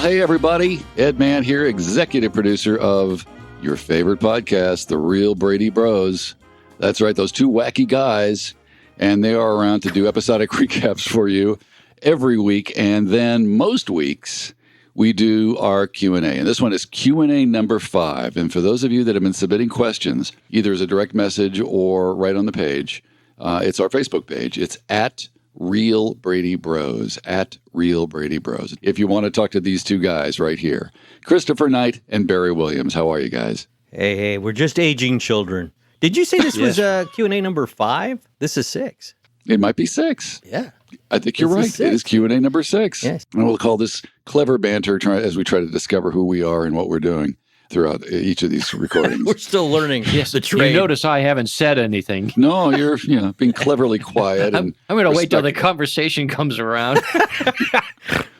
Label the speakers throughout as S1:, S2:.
S1: Hey, everybody. Ed Mann here, executive producer of your favorite podcast, The Real Brady Bros. That's right, those two wacky guys. And they are around to do episodic recaps for you every week. And then most weeks, we do our Q&A. And this one is Q&A number 5. And for those of you that have been submitting questions, either as a direct message or right on the page, it's our Facebook page. It's at Real Brady Bros, at Real Brady Bros. If you want to talk to these two guys right here, Christopher Knight and Barry Williams. How are you guys?
S2: Hey, we're just aging children. Did you say this was Q&A number 5? This is 6.
S1: It might be 6.
S2: Yeah.
S1: I think you're right. It is Q&A number 6.
S2: Yes.
S1: And we'll call this clever banter as we try to discover who we are and what we're doing throughout each of these recordings.
S2: We're still learning the trade.
S3: You notice I haven't said anything.
S1: No, you're being cleverly quiet.
S3: I'm going to wait till the conversation comes around.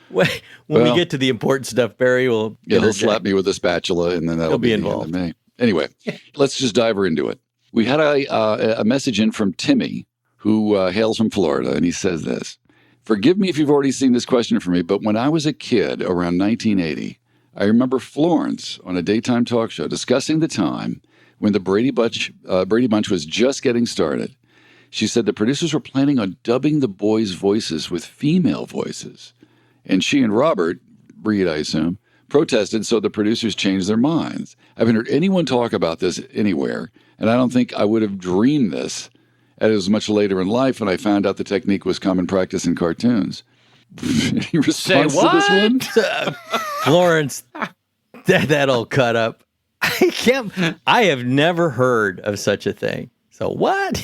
S2: When we get to the important stuff, Barry will
S1: he'll slap me with a spatula, and then that'll be
S2: involved.
S1: The end of me. Anyway, let's just dive right into it. We had a message in from Timmy, who hails from Florida, and he says this. Forgive me if you've already seen this question from me, but when I was a kid around 1980, I remember Florence on a daytime talk show discussing the time when the Brady Bunch was just getting started. She said the producers were planning on dubbing the boys' voices with female voices. And she and Robert, Reed, I assume, protested, so the producers changed their minds. I haven't heard anyone talk about this anywhere, and I don't think I would have dreamed this. It was much later in life when I found out the technique was common practice in cartoons. Any response to this one?
S2: Florence, that'll cut up. I have never heard of such a thing. So what?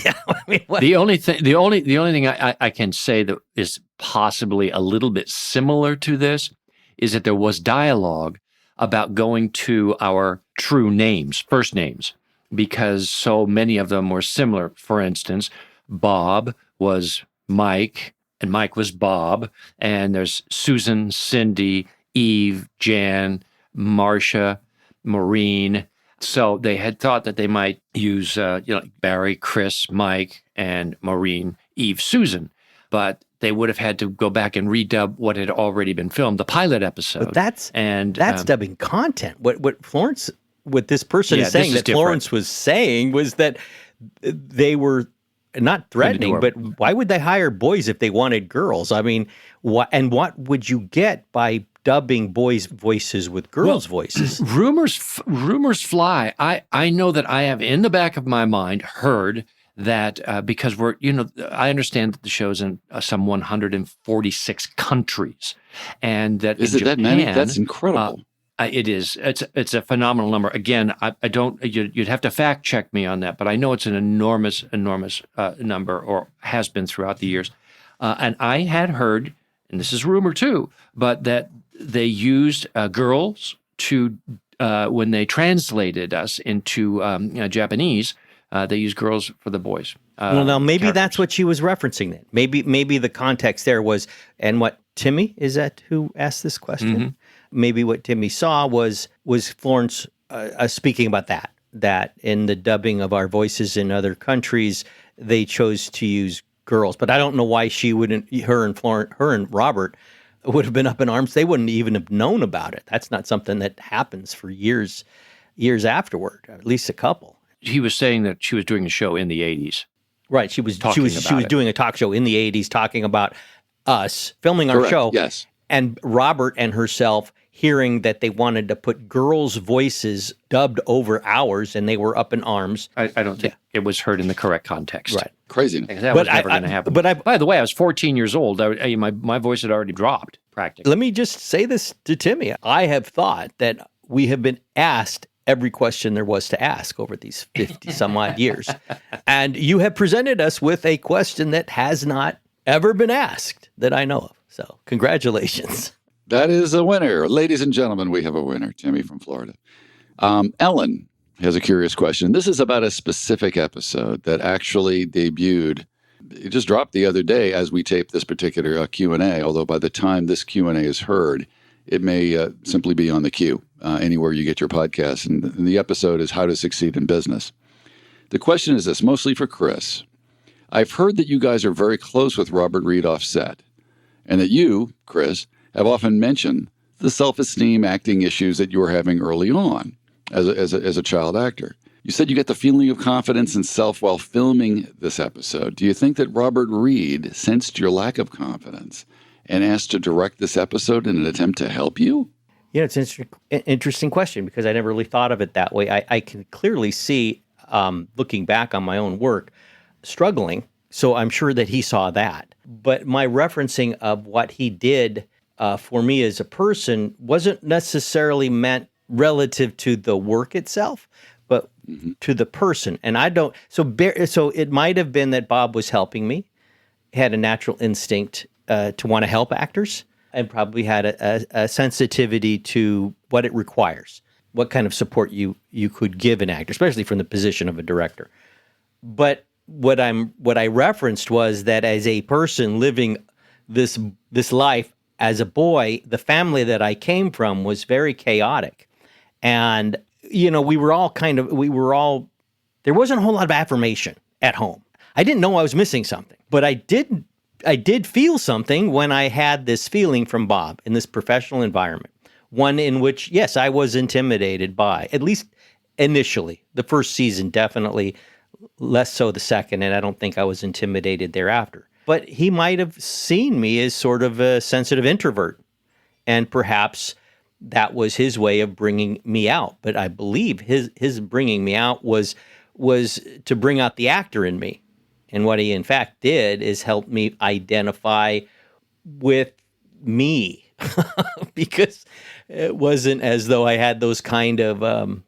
S2: What?
S3: The only thing I can say that is possibly a little bit similar to this is that there was dialogue about going to our true names, first names, because so many of them were similar. For instance, Bob was Mike, and Mike was Bob, and there's Susan, Cindy, Eve, Jan, Marcia, Maureen. So they had thought that they might use, Barry, Chris, Mike, and Maureen, Eve, Susan, but they would have had to go back and redub what had already been filmed, the pilot episode.
S2: But that's dubbing content. What this person is saying that Florence was saying was that they were not threatening, but why would they hire boys if they wanted girls? I mean, what would you get by dubbing boys' voices with girls' voices?
S3: Rumors fly. I know that I have in the back of my mind heard that because I understand that the show's in some 146 countries, and that
S1: is it Japan, that many? That's incredible.
S3: It is. It's a phenomenal number. Again, I don't. You'd have to fact check me on that, but I know it's an enormous number, or has been throughout the years. And I had heard, and this is rumor too, but that they used girls to when they translated us into Japanese. They used girls for the boys.
S2: Well, now maybe that's what she was referencing. Then maybe the context there was, and what Timmy, is that who asked this question? Mm-hmm. Maybe what Timmy saw was Florence speaking about that in the dubbing of our voices in other countries, they chose to use girls. But I don't know why she wouldn't. Her and Robert would have been up in arms. They wouldn't even have known about it. That's not something that happens for years afterward. At least a couple.
S3: He was saying that she was doing a show in the 80s.
S2: Right. She was doing a talk show in the 80s talking about us filming our show.
S1: Yes.
S2: And Robert and herself hearing that they wanted to put girls' voices dubbed over ours, and they were up in arms.
S3: I don't think it was heard in the correct context.
S2: Right.
S1: Crazy.
S3: That was never going to happen. By the way, I was 14 years old. My voice had already dropped, practically.
S2: Let me just say this to Timmy. I have thought that we have been asked every question there was to ask over these 50-some-odd years. And you have presented us with a question that has not ever been asked that I know of. So congratulations.
S1: That is a winner. Ladies and gentlemen, we have a winner, Timmy from Florida. Ellen has a curious question. This is about a specific episode that actually debuted. It just dropped the other day as we tape this particular Q&A, although by the time this Q&A is heard, it may simply be on the queue anywhere you get your podcast. And the episode is How to Succeed in Business. The question is this, mostly for Chris. I've heard that you guys are very close with Robert Reed off set, and that you, Chris, have often mentioned the self-esteem acting issues that you were having early on as a child actor. You said you got the feeling of confidence and self while filming this episode. Do you think that Robert Reed sensed your lack of confidence and asked to direct this episode in an attempt to help you?
S2: Yeah, it's an interesting question because I never really thought of it that way. I can clearly see, looking back on my own work, struggling. So I'm sure that he saw that. But my referencing of what he did for me as a person wasn't necessarily meant relative to the work itself, but to the person. And I don't. So it might have been that Bob was helping me, had a natural instinct to want to help actors, and probably had a sensitivity to what it requires, what kind of support you could give an actor, especially from the position of a director. But what I referenced was that as a person living this life as a boy, the family that I came from was very chaotic, and there wasn't a whole lot of affirmation at home. I didn't know I was missing something, but I did feel something when I had this feeling from Bob in this professional environment, one in which, yes, I was intimidated by, at least initially. The first season, definitely less so the second, and I don't think I was intimidated thereafter. But he might have seen me as sort of a sensitive introvert, and perhaps that was his way of bringing me out. But I believe his bringing me out was to bring out the actor in me. And what he in fact did is help me identify with me because it wasn't as though I had those kind of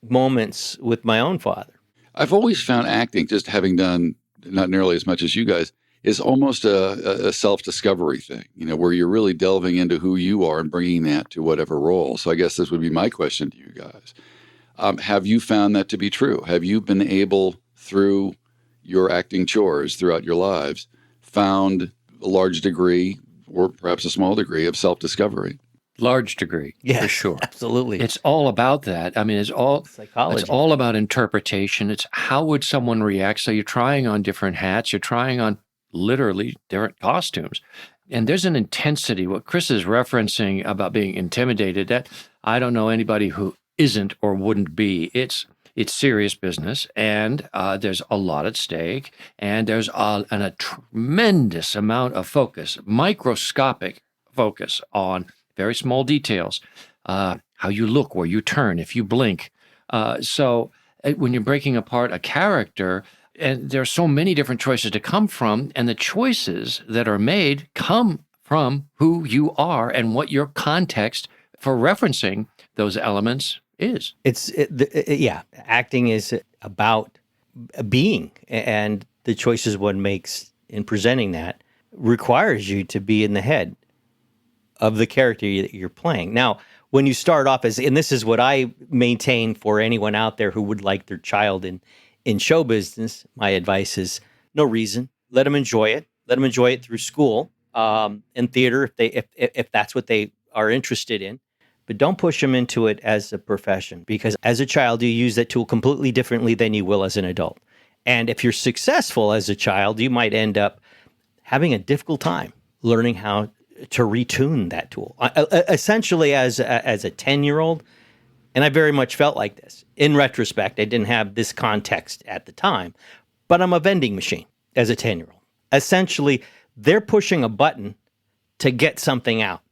S2: moments with my own father.
S1: I've always found acting, just having done not nearly as much as you guys, is almost a self-discovery thing, where you're really delving into who you are and bringing that to whatever role. So I guess this would be my question to you guys. Have you found that to be true? Have you been able, through your acting chores throughout your lives, found a large degree or perhaps a small degree of self-discovery?
S3: Large degree,
S2: yes,
S3: for sure.
S2: Absolutely.
S3: It's all about that. I mean, it's all psychology. It's all about interpretation. It's how would someone react? So you're trying on different hats. You're trying on literally different costumes. And there's an intensity. What Chris is referencing about being intimidated, that I don't know anybody who isn't or wouldn't be. It's serious business, and there's a lot at stake, and there's a tremendous amount of focus, microscopic focus on very small details, how you look, where you turn, if you blink. So when you're breaking apart a character, and there are so many different choices to come from, and the choices that are made come from who you are and what your context for referencing those elements is.
S2: Acting is about being, and the choices one makes in presenting that requires you to be in the head of the character that you're playing. Now, when you start off and this is what I maintain for anyone out there who would like their child in show business, my advice is no reason. Let them enjoy it. Let them enjoy it through school and theater if that's what they are interested in. But don't push them into it as a profession, because as a child, you use that tool completely differently than you will as an adult. And if you're successful as a child, you might end up having a difficult time learning how to retune that tool. Essentially, as a 10-year-old, and I very much felt like this. In retrospect, I didn't have this context at the time, but I'm a vending machine as a 10-year-old. Essentially, they're pushing a button to get something out.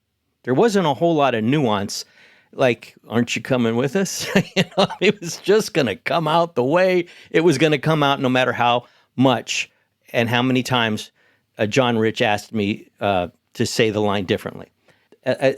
S2: There wasn't a whole lot of nuance, like, aren't you coming with us? It was just going to come out the way it was going to come out, no matter how much and how many times John Rich asked me to say the line differently.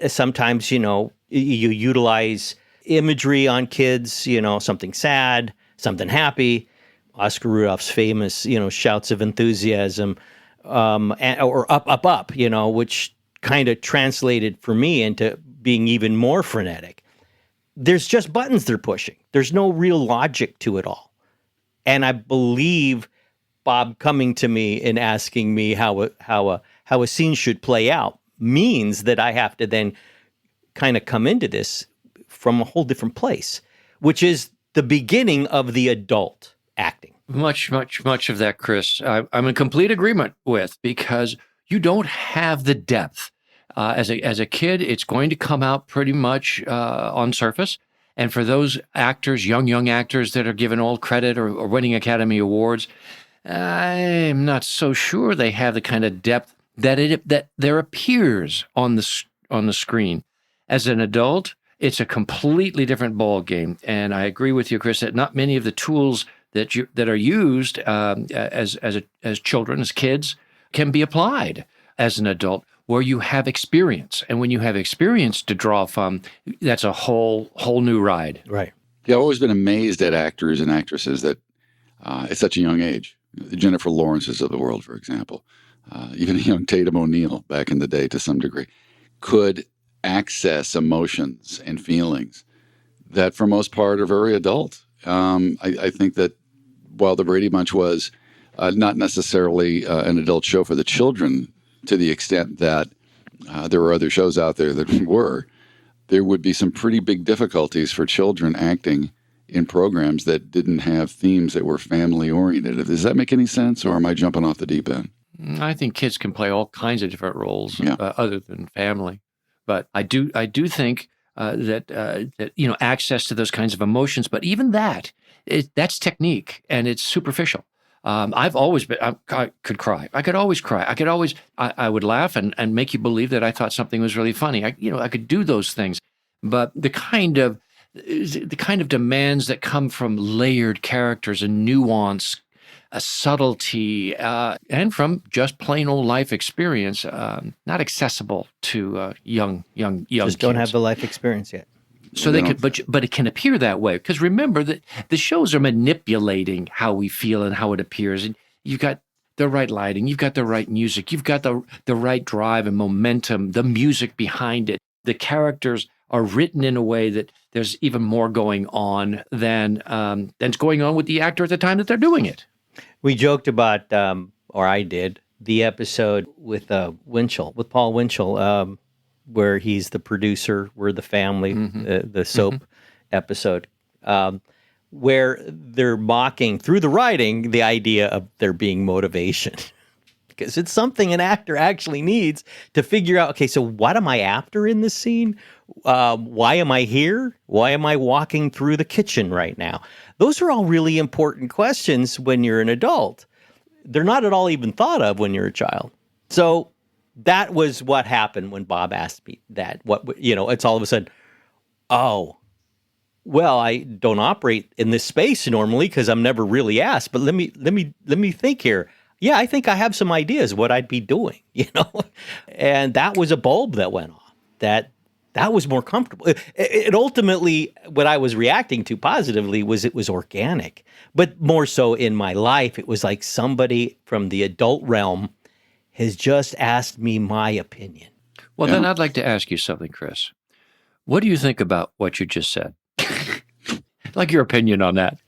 S2: Sometimes, you utilize imagery on kids, something sad, something happy. Oscar Rudolph's famous, shouts of enthusiasm, or up, which kind of translated for me into being even more frenetic. There's just buttons they're pushing. There's no real logic to it all. And I believe Bob coming to me and asking me how a scene should play out means that I have to then kind of come into this from a whole different place, which is the beginning of the adult acting.
S3: Much of that, Chris, I'm in complete agreement with, because you don't have the depth As a kid, it's going to come out pretty much on surface. And for those actors, young actors that are given all credit or winning Academy Awards, I'm not so sure they have the kind of depth that there appears on the screen. As an adult, it's a completely different ball game. And I agree with you, Chris, that not many of the tools that are used as children, as kids, can be applied as an adult, where you have experience. And when you have experience to draw from, that's a whole new ride.
S2: Right.
S1: Yeah, I've always been amazed at actors and actresses that at such a young age, the Jennifer Lawrences of the world, for example, even a young Tatum O'Neal back in the day to some degree, could access emotions and feelings that for most part are very adult. I think that while the Brady Bunch was not necessarily an adult show for the children, to the extent that there were other shows out there that were, there would be some pretty big difficulties for children acting in programs that didn't have themes that were family oriented. Does that make any sense, or am I jumping off the deep end?
S3: I think kids can play all kinds of different roles other than family. But I do think that access to those kinds of emotions, but even that's technique and it's superficial. I've always been, I could cry. I could always cry. I would laugh and make you believe that I thought something was really funny. I could do those things, but the kind of demands that come from layered characters and nuance, a subtlety, and from just plain old life experience, not accessible to young just
S2: kids. Don't have the life experience yet.
S3: So they could, but it can appear that way, because remember that the shows are manipulating how we feel and how it appears. And you've got the right lighting, you've got the right music, you've got the right drive and momentum, the music behind it. The characters are written in a way that there's even more going on than's going on with the actor at the time that they're doing it.
S2: We joked about, or I did, the episode with with Paul Winchell. Where he's the producer, we're the family, the soap episode, where they're mocking through the writing the idea of there being motivation. Because it's something an actor actually needs to figure out, okay, so what am I after in this scene? Why am I here? Why am I walking through the kitchen right now? Those are all really important questions when you're an adult. They're not at all even thought of when you're a child. So that was what happened when Bob asked me that. It's all of a sudden, oh, well, I don't operate in this space normally because I'm never really asked. But let me think here. Yeah, I think I have some ideas what I'd be doing. And that was a bulb that went off. That was more comfortable. It ultimately, what I was reacting to positively was it was organic, but more so in my life, it was like somebody from the adult realm has just asked me my opinion.
S3: Well, then I'd like to ask you something, Chris. What do you think about what you just said? Like your opinion on that.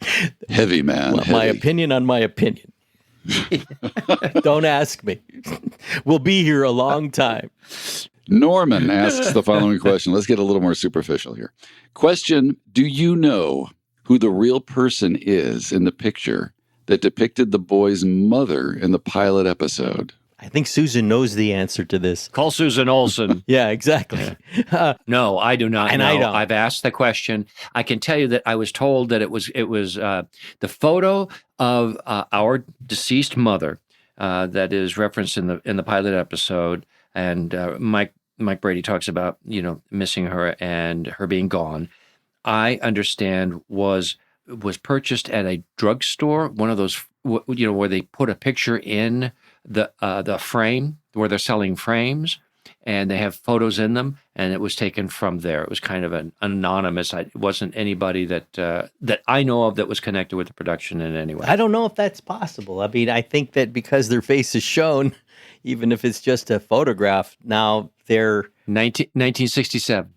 S1: Heavy, man.
S2: Well, my opinion on my opinion. Don't ask me. We'll be here a long time.
S1: Norman asks the following question. Let's get a little more superficial here. Question, do you know who the real person is in the picture that depicted the boy's mother in the pilot episode?
S2: I think Susan knows the answer to this.
S3: Call Susan Olsen.
S2: Yeah, exactly.
S3: No, I do not know.
S2: I don't.
S3: I've asked the question. I can tell you that I was told that it was the photo of our deceased mother that is referenced in the pilot episode, and Mike Brady talks about missing her and her being gone. I understand was purchased at a drugstore, one of those where they put a picture in the frame where they're selling frames, and they have photos in them, and it was taken from there. It was kind of an anonymous. It wasn't anybody that I know of that was connected with the production in any way.
S2: I don't know if that's possible. I mean, I think that because their face is shown, even if it's just a photograph, now they're
S3: 1967.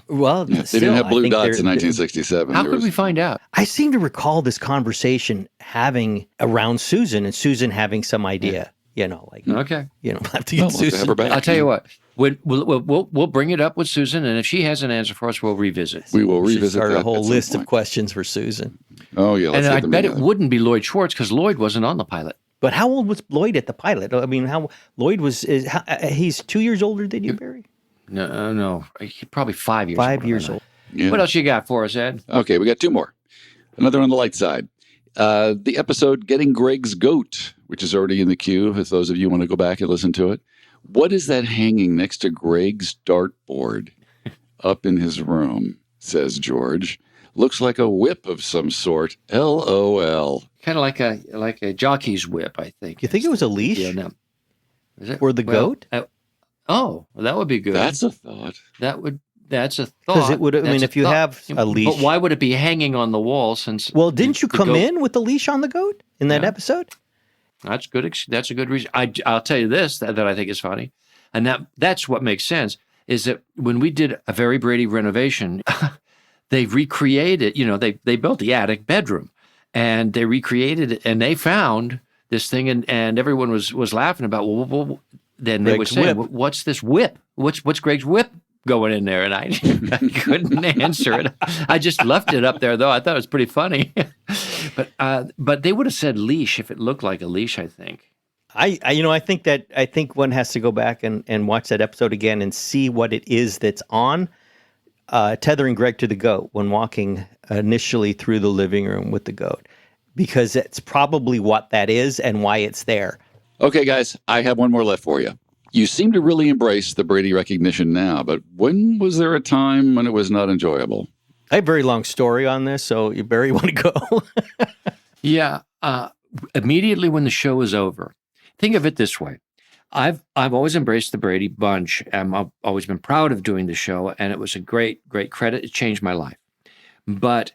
S2: Well,
S1: they didn't have blue dots in 1967.
S3: How could we find out?
S2: I seem to recall this conversation having around Susan, and Susan having some idea.
S3: Okay.
S2: Have to get Susan.
S1: Have her back.
S3: I'll tell you what. We'll bring it up with Susan, and if she has an answer for us, we'll revisit.
S1: We will revisit
S2: start
S1: that
S2: a whole list of questions for Susan.
S1: Oh yeah,
S3: and I bet it wouldn't be Lloyd Schwartz because Lloyd wasn't on the pilot.
S2: But how old was Lloyd at the pilot? I mean, Lloyd he's 2 years older than you, Barry?
S3: No. Probably 5 years
S2: 5
S3: older
S2: years
S3: than I.
S2: old.
S1: Yeah.
S3: What else you got for us, Ed?
S1: Okay, we got two more. Another on the light side. The episode Getting Greg's Goat, which is already in the queue, if those of you want to go back and listen to it. What is that hanging next to Greg's dartboard up in his room, says George. Looks like a whip of some sort. LOL.
S3: Kind of like a jockey's whip, I think.
S2: You think it was a leash?
S3: Yeah, no. Is it?
S2: For the goat?
S3: Well, that would be good.
S1: That's a thought.
S3: That's a thought.
S2: Because it would, I mean, if you have a leash.
S3: But why would it be hanging on the wall since.
S2: Well, didn't you come
S3: goat,
S2: in with the leash on the goat in that episode?
S3: That's good. That's a good reason. I'll tell you this that I think is funny. And that's what makes sense is that when we did a Very Brady renovation, they recreated, they built the attic bedroom and they recreated it and they found this thing and everyone was laughing about, well then they would say, what's this whip? What's Greg's whip going in there? And I couldn't answer it. I just left it up there though. I thought it was pretty funny. But they would have said leash if it looked like a leash, I think.
S2: I think one has to go back and watch that episode again and see what it is that's on tethering Greg to the goat when walking initially through the living room with the goat, because it's probably what that is and why it's there.
S1: Okay, guys, I have one more left for you. You seem to really embrace the Brady recognition now, but when was there a time when it was not enjoyable?
S2: I have a very long story on this, so you Barry want to go?
S3: Yeah, immediately when the show was over. Think of it this way. I've always embraced the Brady Bunch. I've always been proud of doing the show, and it was a great credit. It changed my life. But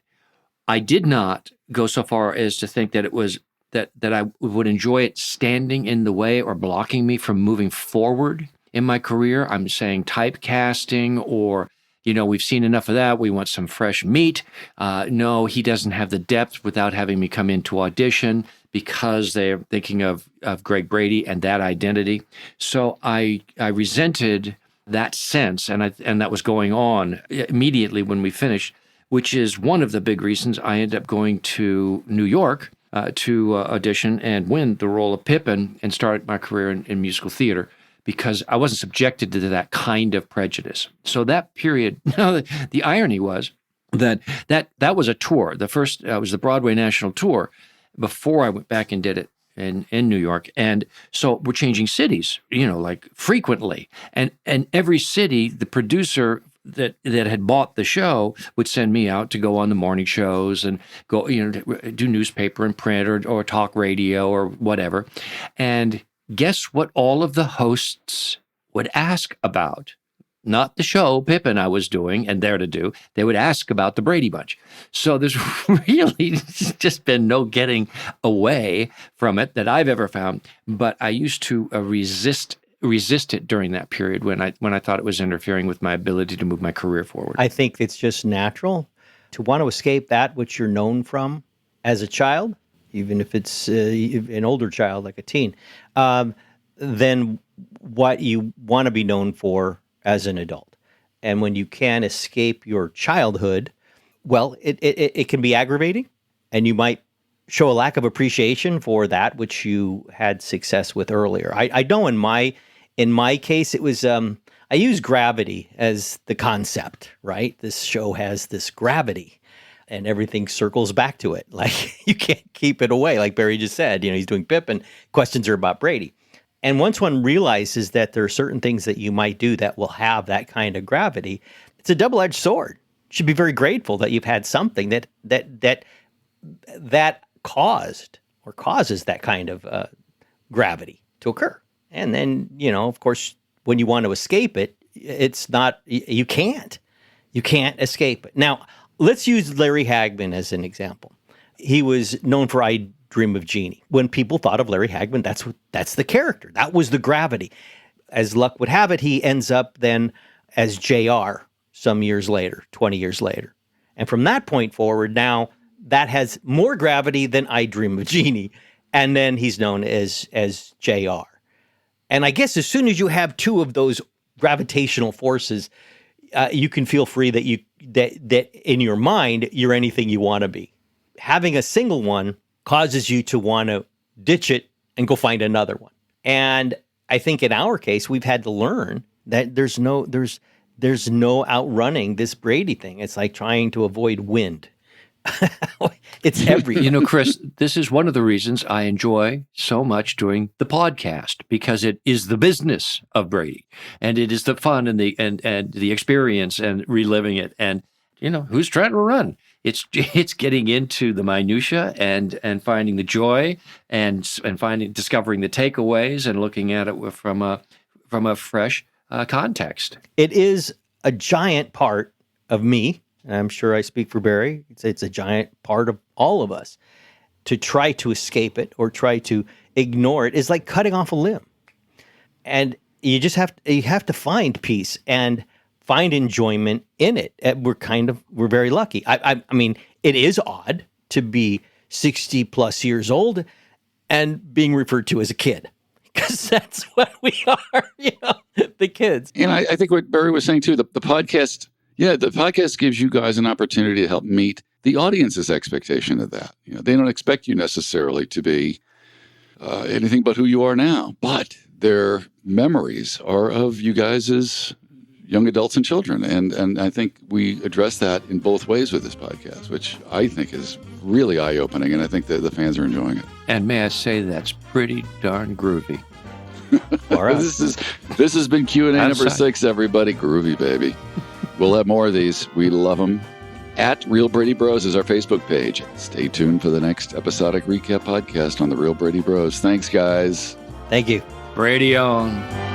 S3: I did not go so far as to think that it was that I would enjoy it standing in the way or blocking me from moving forward in my career. I'm saying typecasting or, we've seen enough of that. We want some fresh meat. No, he doesn't have the depth without having me come in to audition because they're thinking of Greg Brady and that identity. So I resented that sense, and that was going on immediately when we finished, which is one of the big reasons I ended up going to New York to audition and win the role of Pippin and start my career in musical theater, because I wasn't subjected to that kind of prejudice. So that period, the irony was that was a tour. The first was the Broadway National Tour before I went back and did it in New York. And so we're changing cities, like frequently. And every city, the producer that had bought the show would send me out to go on the morning shows and go, do newspaper and print or talk radio or whatever. And guess what all of the hosts would ask about? Not the show Pippin I was doing and there to do. They would ask about the Brady Bunch. So there's really just been no getting away from it that I've ever found. But I used to resist it during that period when I thought it was interfering with my ability to move my career forward.
S2: I think it's just natural to want to escape that which you're known from as a child, even if it's an older child like a teen, than what you want to be known for as an adult. And when you can't escape your childhood, well, it can be aggravating, and you might show a lack of appreciation for that which you had success with earlier. I know in my case, it was I use gravity as the concept, right? This show has this gravity, and everything circles back to it. Like, you can't keep it away. Like Barry just said, he's doing Pippin. Questions are about Brady. And once one realizes that there are certain things that you might do that will have that kind of gravity, it's a double-edged sword. You should be very grateful that you've had something that caused or causes that kind of gravity to occur. And then, of course, when you want to escape it, it's not, you can't escape it. Now, let's use Larry Hagman as an example. He was known for I Dream of Jeannie. When people thought of Larry Hagman, that's the character. That was the gravity. As luck would have it, he ends up then as JR some years later, 20 years later. And from that point forward, now that has more gravity than I Dream of Jeannie. And then he's known as JR. And I guess as soon as you have two of those gravitational forces, you can feel free that in your mind, you're anything you want to be. Having a single one causes you to want to ditch it and go find another one. And I think in our case, we've had to learn that there's no outrunning this Brady thing. It's like trying to avoid wind. It's everywhere.
S3: You know, Chris, this is one of the reasons I enjoy so much doing the podcast, because it is the business of Brady, and it is the fun and the experience and reliving it. And you know, who's trying to run? It's getting into the minutia and finding the joy and discovering the takeaways and looking at it from a fresh context.
S2: It is a giant part of me. And I'm sure I speak for Barry. It's a giant part of all of us. To try to escape it or try to ignore it is like cutting off a limb. And you just have to find peace and find enjoyment in it. We're very lucky. I mean, it is odd to be 60 plus years old and being referred to as a kid, because that's what we are, the kids.
S1: And I think what Barry was saying too, the podcast. Yeah, the podcast gives you guys an opportunity to help meet the audience's expectation of that. They don't expect you necessarily to be anything but who you are now, but their memories are of you guys as young adults and children. And I think we address that in both ways with this podcast, which I think is really eye-opening, and I think that the fans are enjoying it.
S3: And may I say, that's pretty darn groovy.
S2: All right.
S1: This has been Q&A number 6, everybody. Groovy, baby. We'll have more of these. We love them. At Real Brady Bros is our Facebook page. Stay tuned for the next episodic recap podcast on the Real Brady Bros. Thanks, guys.
S2: Thank you.
S3: Brady on.